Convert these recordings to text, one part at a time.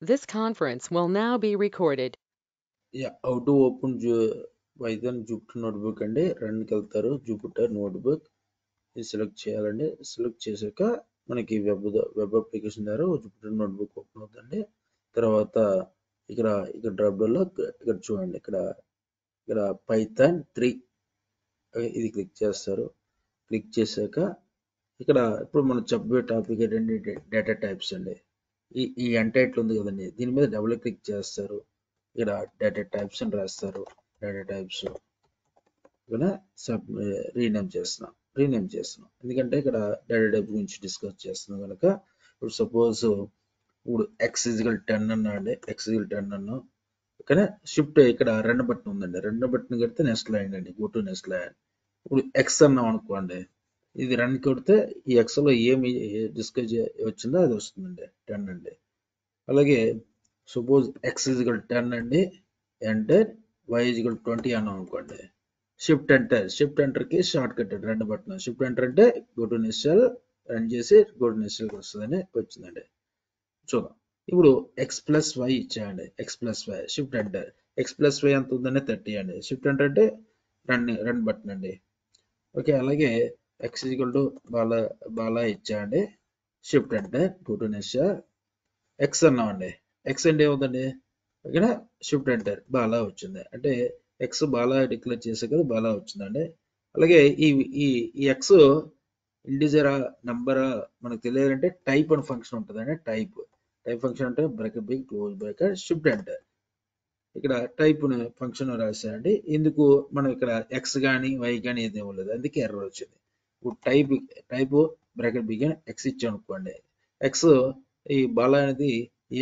This conference will now be recorded. Yeah, how to open Python Jupyter notebook అండి. రన్కి వెళ్తారు. Jupiter notebook ఇది select చేయాలండి. Select చేశాక మనకి వెబ్ అప్లికేషన్ ద్వారా జూపిటర్ నోట్బుక్ ఓపెన్ అవుతుందండి. తర్వాత ఇక్కడ ఇక్కడ డ్రాప్ డౌన్లో ఇక్కడ చూడండి, ఇక్కడ పైథాన్ 3 ఇది క్లిక్ చేస్తారు. క్లిక్ చేశాక ఇక్కడ ఇప్పుడు మనం చెప్పే టాపిక్ ఏంటంటే డేటా టైప్స్ అండి. ఈ ఎంటైటిల్ ఉంది కదండి, దీని మీద డబుల్ క్లిక్ చేస్తారు. ఇక్కడ డేటా టైప్స్ అని రాస్తారు. డేటా టైప్స్ ఇక్కడ రీనేమ్ చేస్తున్నాం ఎందుకంటే ఇక్కడ డేటా టైప్ గురించి డిస్కస్ చేస్తున్నాం కనుక. ఇప్పుడు సపోజ్ ఇప్పుడు x=10 అన్నా అండి, x=10 అన్నా. ఇక్కడ షిఫ్ట్ ఇక్కడ రెండు బటన్ ఉందండి, రెండు బటన్ కడితే నెక్స్ట్ లైన్ అండి, గో టు నెక్స్ట్ లైన్. ఇప్పుడు ఎక్స్ అన్నాం అనుకోండి, ఇది రన్ కొడితే ఈ ఎక్స్ లో ఏమి డిస్కస్ వచ్చిందో అది వస్తుందండి, 10 అండి. అలాగే సపోజ్ x=10 అండి, ఎంటర్ y=20 అన్నాం అనుకోండి, షిఫ్ట్ ఎంటర్కి షార్ట్ కట్ రెండు బటన్. షిఫ్ట్ ఎంటర్ అంటే go to next cell, run చేసి గో టు నెక్స్ట్ సెల్కి వస్తుందని వచ్చిందండి. చూద్దాం. ఇప్పుడు x+y ఇచ్చాయండి, x+y shift enter. x+y ఎంత ఉందంటే 30 అండి. షిఫ్ట్ ఎంటర్ అంటే రన్ బటన్ అండి. ఓకే, అలాగే x బాలా ఇచ్చాయండి, shift enter go to next cell. X అన్నామండి, ఎక్స్ అంటే ఏముందండి, ఇక్కడ షిఫ్ట్ ఎంటర్ బాలా వచ్చింది, అంటే ఎక్స్ బాలా డిక్లేర్ చేసే కదా బాలా వచ్చిందండి. అలాగే ఈ ఈ ఈ ఎక్స్ ఇండిజరా నంబరా మనకు తెలియాలంటే టైప్ అని ఫంక్షన్ ఉంటుందండి. టైప్ ఫంక్షన్ అంటే bracket big close bracket shift enter. ఇక్కడ టైప్ ఫంక్షన్ రాశారండి. ఇందుకు మనం ఇక్కడ ఎక్స్ కానీ వై కానీ ఏది ఇవ్వలేదు, అందుకే ఎర్రర్ వచ్చింది. ఇప్పుడు టైప్ బ్రాకెట్ బిగ్ ఎక్స్ ఇచ్చాం అనుకోండి, ఎక్స్ ఈ బాలా అనేది ఏ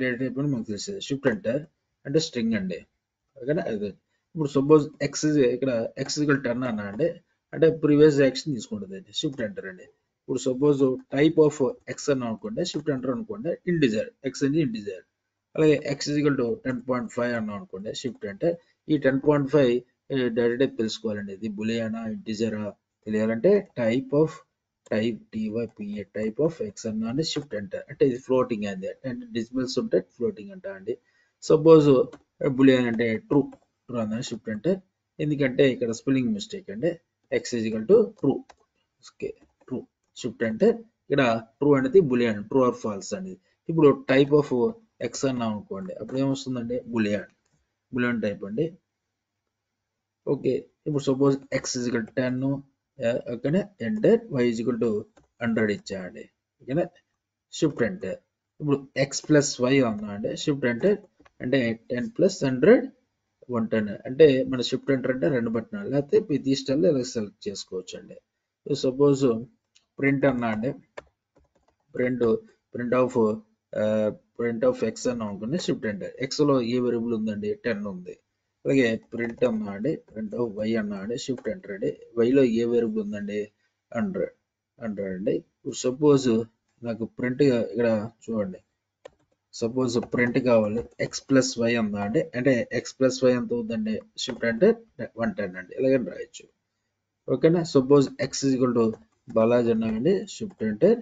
డేటా టైప్ అని మనకు తెలిసేది. షిఫ్ట్ ఎంటర్ అంటే స్ట్రింగ్ అండి, ఓకేనా. అదే ఇప్పుడు సపోజ్ ఇక్కడ x=10 అన్నా అండి, అంటే ప్రీవియస్ యాక్షన్ తీసుకుంటుంది అండి, షిఫ్ట్ ఎంటర్ అండి. ఇప్పుడు సపోజ్ టైప్ ఆఫ్ ఎక్స్ అని అనుకోండి, షిఫ్ట్ ఎంటర్ అనుకోండి, ఇంటిజర్ ఎక్స్ అంటే ఇంటిజర్. అలాగే x=10.5 అన్నాం అనుకోండి, షిఫ్ట్ అంటే ఈ 10.5 డేటా టైప్ తెలుసుకోవాలండి, ఇది బులియనా ఇంటిజరా తెలియాలంటే టైప్ ఆఫ్ ఎక్స్ అన్నా అండి, షిఫ్ట్ ఎంటర్ అంటే ఇది ఫ్లోటింగ్ అండి, అంటే డిజిమల్స్ ఉంటే ఫ్లోటింగ్ అంట అండి. సపోజ్ బులియన్ అంటే ట్రూ అన్న షిఫ్ట్ ఎంటర్, ఎందుకంటే ఇక్కడ స్పెల్లింగ్ మిస్టేక్ అండి, x=ట్రూ. ఓకే, ట్రూ షిఫ్ట్ అంటే ఇక్కడ ట్రూ అనేది బులియన్, ట్రూ ఆర్ ఫాల్స్ అనేది. ఇప్పుడు టైప్ ఆఫ్ ఎక్స్ అన్నాం అనుకోండి, అప్పుడు ఏమొస్తుందండి, బులియన్ టైప్ అండి. ఓకే, ఇప్పుడు సపోజ్ x=10 ఓకేనా, ఎంటర్ y=100 ఇచ్చాయండి, ఓకేనా, షిఫ్ట్ ఎంటర్. ఇప్పుడు x+y అన్నా అండి, షిఫ్ట్ ఎంటర్ అంటే 10+100 110 అంటే మన షిఫ్ట్ ఎంటర్ అంటే రెండు బటన్, లేకపోతే ప్రతి స్టైల్ ఇలా సెలెక్ట్ చేసుకోవచ్చు అండి. సపోజ్ ప్రింట్ అన్నా అండి, print print of print of X అన్నా అనుకోండి, షిఫ్ట్ ఎంటర్. ఎక్స్ లో ఏ వేరియబుల్ ఉందండి, 10 ఉంది. అలాగే ప్రింట్ అన్నా అండి, ప్రింట్ ఆఫ్ వై అన్నా అండి, షిఫ్ట్ ఎంటర్ అండి. వైలో ఏ వేరియబుల్ ఉందండి, 100 అండి. సపోజ్ నాకు ప్రింట్ ఇక్కడ చూడండి, సపోజ్ ప్రింట్ కావాలి, x+y ఉందా అండి, అంటే x+y ఎంత అవుతుందండి, షిఫ్ట్ అంటే 110 అండి, ఇలాగే రాయొచ్చు, ఓకేనా. సపోజ్ x=బాలాజీ అన్నా అండి, షిఫ్ట్ ఎంటర్.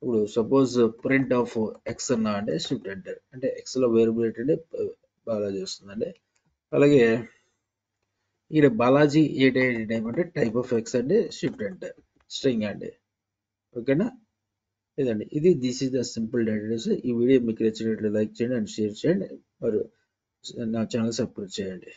ఇప్పుడు సపోజ్ ప్రింట్ ఆఫ్ ఎక్స్ అన్నా అంటే షిఫ్ట్ ఎంటర్, అంటే ఎక్స్ లో వేరియబుల్ ఏంటంటే బాలాజీ వస్తుందండి. అలాగే ఇక్కడ బాలాజీ ఏ టైప్ అంటే టైప్ ఆఫ్ ఎక్స్ అంటే షిఫ్ట్ ఎంటర్ స్ట్రింగ్ అండి, ఓకేనా. ఇదండి, this is the simple database. ఈ వీడియో మీకు నచ్చినట్లయితే లైక్ చేయండి అండ్ షేర్ చేయండి, మరియు నా ఛానల్ సబ్స్క్రైబ్ చేయండి.